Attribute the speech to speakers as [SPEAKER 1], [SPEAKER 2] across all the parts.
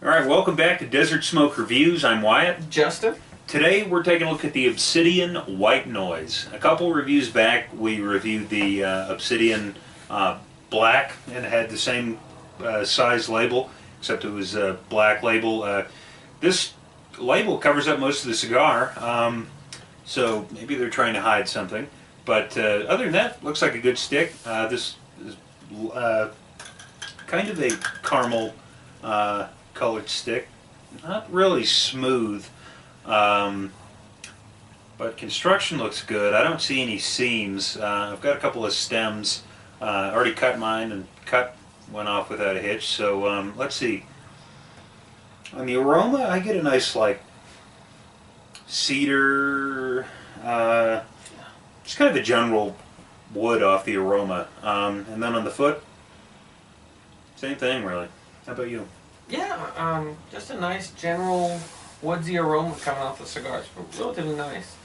[SPEAKER 1] Alright, welcome back to Desert Smoke Reviews. I'm Wyatt.
[SPEAKER 2] Justin.
[SPEAKER 1] Today we're taking a look at the Obsidian White Noise. A couple reviews back we reviewed the Obsidian Black, and it had the same size label, except it was a black label. This label covers up most of the cigar, so maybe they're trying to hide something. But other than that, looks like a good stick. This is kind of a caramel colored stick. Not really smooth, but construction looks good. I don't see any seams. I've got a couple of stems. Already cut mine, and cut went off without a hitch. So let's see. On the aroma, I get a nice like cedar, just kind of a general wood off the aroma. And then on the foot, same thing really. How about you?
[SPEAKER 2] Yeah, just a nice general woodsy aroma coming off the cigar. It's relatively nice.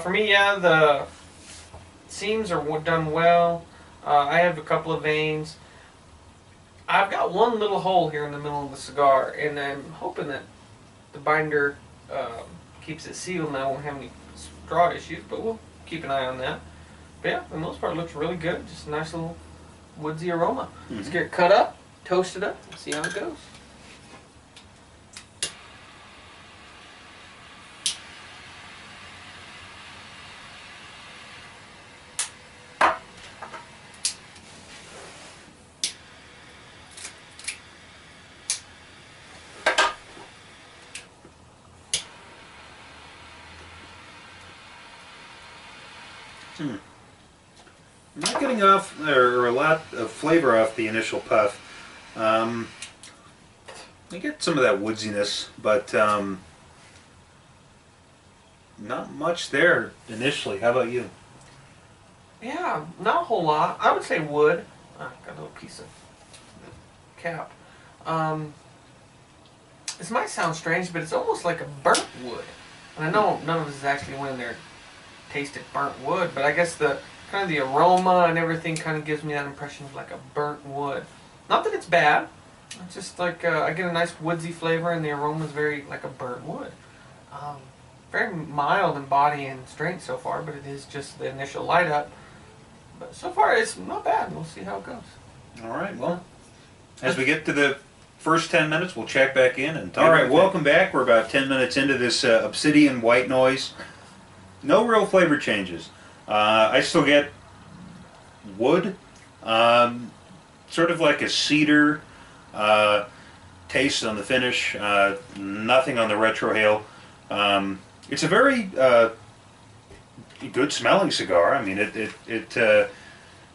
[SPEAKER 2] For me, yeah, the seams are done well. I have a couple of veins. I've got one little hole here in the middle of the cigar, and I'm hoping that the binder keeps it sealed and I won't have any straw issues, but we'll keep an eye on that. But yeah, for the most part, it looks really good. Just a nice little woodsy aroma. Let's get it cut up, toast it up, and see how it goes.
[SPEAKER 1] I'm not getting off or a lot of flavor off the initial puff. I get some of that woodsiness, but not much there initially. How about you?
[SPEAKER 2] Yeah, not a whole lot. I would say wood. Got a little piece of cap. This might sound strange, but it's almost like a burnt wood. And I know none of us has actually went in there and tasted burnt wood, but I guess the kind of the aroma and everything kind of gives me that impression of like a burnt wood. Not that it's bad. It's just like I get a nice woodsy flavor, and the aroma is very like a burnt wood. Very mild in body and strength so far, but it is just the initial light up. But so far it's not bad. We'll see how it goes.
[SPEAKER 1] All right, well, as we get to the first 10 minutes, we'll check back in and talk. All right, welcome back. We're about 10 minutes into this Obsidian White Noise. No real flavor changes. I still get wood, sort of like a cedar taste on the finish. Nothing on the retrohale. It's a very good smelling cigar. I mean,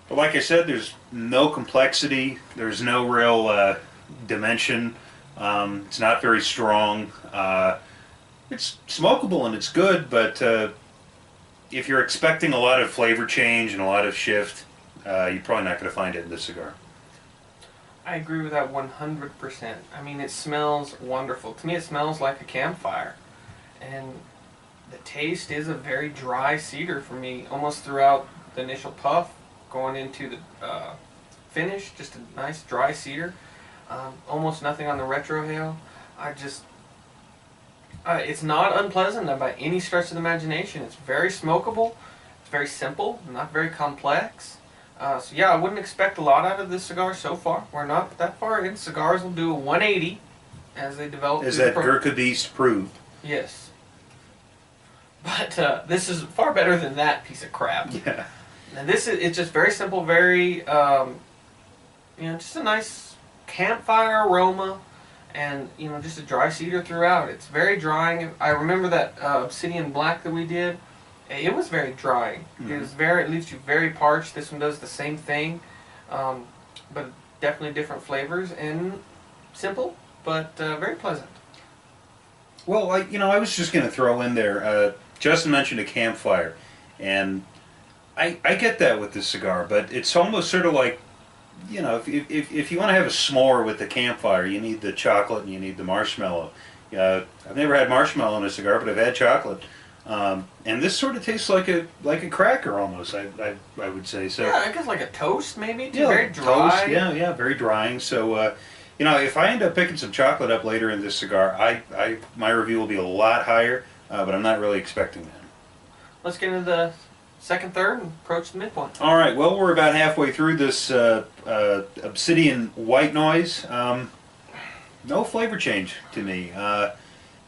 [SPEAKER 1] but like I said, there's no complexity. There's no real dimension. It's not very strong. It's smokable and it's good, but if you're expecting a lot of flavor change and a lot of shift, you're probably not going to find it in this cigar.
[SPEAKER 2] I agree with that 100%. I mean, it smells wonderful. To me, it smells like a campfire. And the taste is a very dry cedar for me, almost throughout the initial puff, going into the finish, just a nice dry cedar. Almost nothing on the retrohale. It's not unpleasant by any stretch of the imagination. It's very smokable. It's very simple, not very complex. So yeah, I wouldn't expect a lot out of this cigar so far. We're not that far in. Cigars will do a 180 as they develop.
[SPEAKER 1] As that Gurkha Beast proved.
[SPEAKER 2] Yes. But this is far better than that piece of crap.
[SPEAKER 1] Yeah.
[SPEAKER 2] And it's just very simple, very, just a nice campfire aroma. And, just a dry cedar throughout. It's very drying. I remember that Obsidian Black that we did. It was very drying. It leaves you very parched. This one does the same thing. But definitely different flavors. And simple, but very pleasant.
[SPEAKER 1] Well, I was just going to throw in there, Justin mentioned a campfire. And I get that with this cigar, but it's almost sort of like, if you want to have a s'more with the campfire, you need the chocolate and you need the marshmallow. I've never had marshmallow in a cigar, but I've had chocolate. And this sort of tastes like a cracker almost. I would say so.
[SPEAKER 2] Yeah, I guess like a toast maybe.
[SPEAKER 1] Yeah,
[SPEAKER 2] very dry.
[SPEAKER 1] Toast, yeah, very drying. So You know, if I end up picking some chocolate up later in this cigar, my review will be a lot higher, but I'm not really expecting that.
[SPEAKER 2] Let's get into the second, third, and approach the midpoint.
[SPEAKER 1] All right, well, we're about halfway through this Obsidian white noise. No flavor change to me. I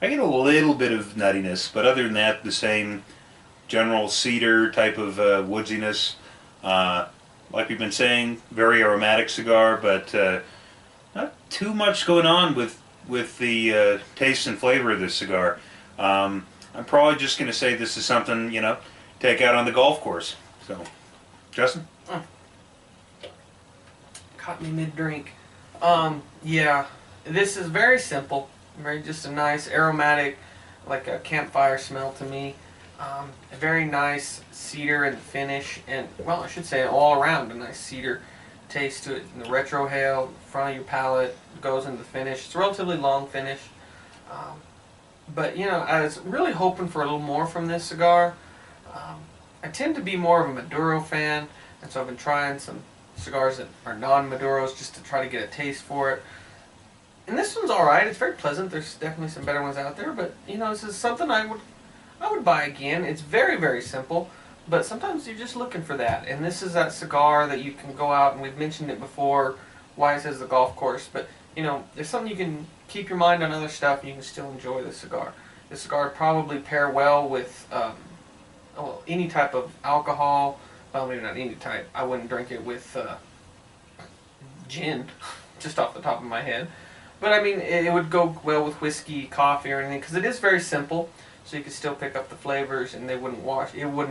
[SPEAKER 1] get a little bit of nuttiness, but other than that, the same general cedar type of woodsiness. Like we've been saying, very aromatic cigar, but not too much going on with the taste and flavor of this cigar. I'm probably just going to say this is something, you know, take out on the golf course. So, Justin?
[SPEAKER 2] Caught me mid-drink. Yeah, this is very simple. Very just a nice aromatic, like a campfire smell to me. A very nice cedar in the finish, and well, I should say all around a nice cedar taste to it. In the retrohale, front of your palate, goes into the finish. It's a relatively long finish. But, you know, I was really hoping for a little more from this cigar. I tend to be more of a Maduro fan, and so I've been trying some cigars that are non-Maduros just to try to get a taste for it. And this one's alright. It's very pleasant. There's definitely some better ones out there, but, you know, this is something I would buy again. It's very, very simple, but sometimes you're just looking for that. And this is that cigar that you can go out, and we've mentioned it before, why it says the golf course, but, you know, there's something you can keep your mind on other stuff and you can still enjoy the cigar. This cigar would probably pair well with well, any type of alcohol. Well, maybe not any type. I wouldn't drink it with gin, just off the top of my head. But I mean, it would go well with whiskey, coffee, or anything, because it is very simple. So you could still pick up the flavors, and it would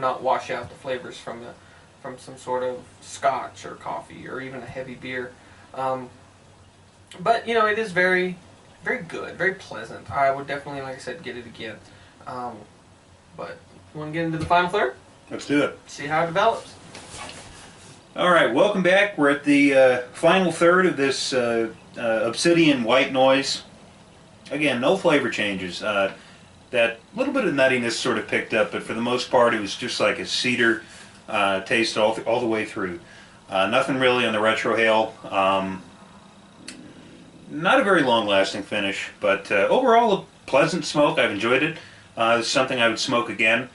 [SPEAKER 2] not wash out the flavors from some sort of scotch or coffee or even a heavy beer. But you know, it is very, very good, very pleasant. I would definitely, like I said, get it again. But you want to get into the final third?
[SPEAKER 1] Let's do it.
[SPEAKER 2] See how it develops.
[SPEAKER 1] All right, welcome back. We're at the final third of this Obsidian white noise. Again, no flavor changes. That little bit of nuttiness sort of picked up, but for the most part, it was just like a cedar taste all the way through. Nothing really on the retrohale. Not a very long-lasting finish, but overall a pleasant smoke. I've enjoyed it. It's something I would smoke again.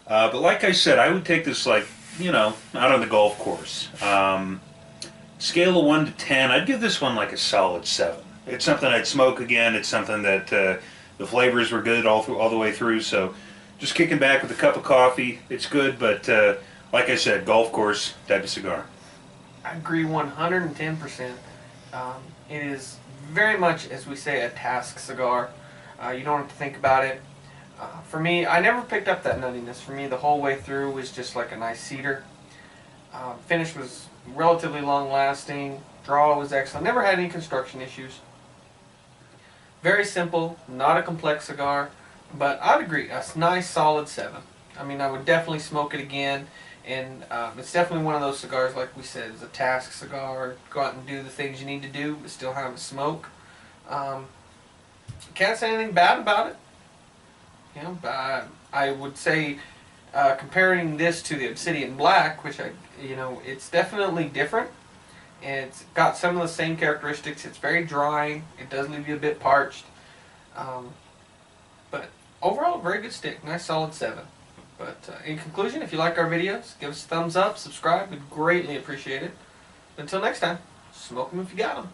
[SPEAKER 1] But like I said, I would take this, like, you know, out on the golf course. Scale of 1 to 10, I'd give this one like a solid 7. It's something I'd smoke again. It's something that the flavors were good all the way through. So just kicking back with a cup of coffee, it's good. But like I said, golf course type of cigar.
[SPEAKER 2] I agree 110%. It is very much, as we say, a task cigar. You don't have to think about it. For me, I never picked up that nuttiness. For me, the whole way through was just like a nice cedar. Finish was relatively long-lasting. Draw was excellent. Never had any construction issues. Very simple, not a complex cigar, but I'd agree, a nice solid 7. I mean, I would definitely smoke it again. And it's definitely one of those cigars, like we said, it's a task cigar. Go out and do the things you need to do, but still have a smoke. Can't say anything bad about it. You know, I would say comparing this to the Obsidian Black, which it's definitely different. It's got some of the same characteristics. It's very dry. It does leave you a bit parched. But overall, very good stick. Nice solid 7. But in conclusion, if you like our videos, give us a thumbs up, subscribe. We'd greatly appreciate it. Until next time, smoke them if you got them.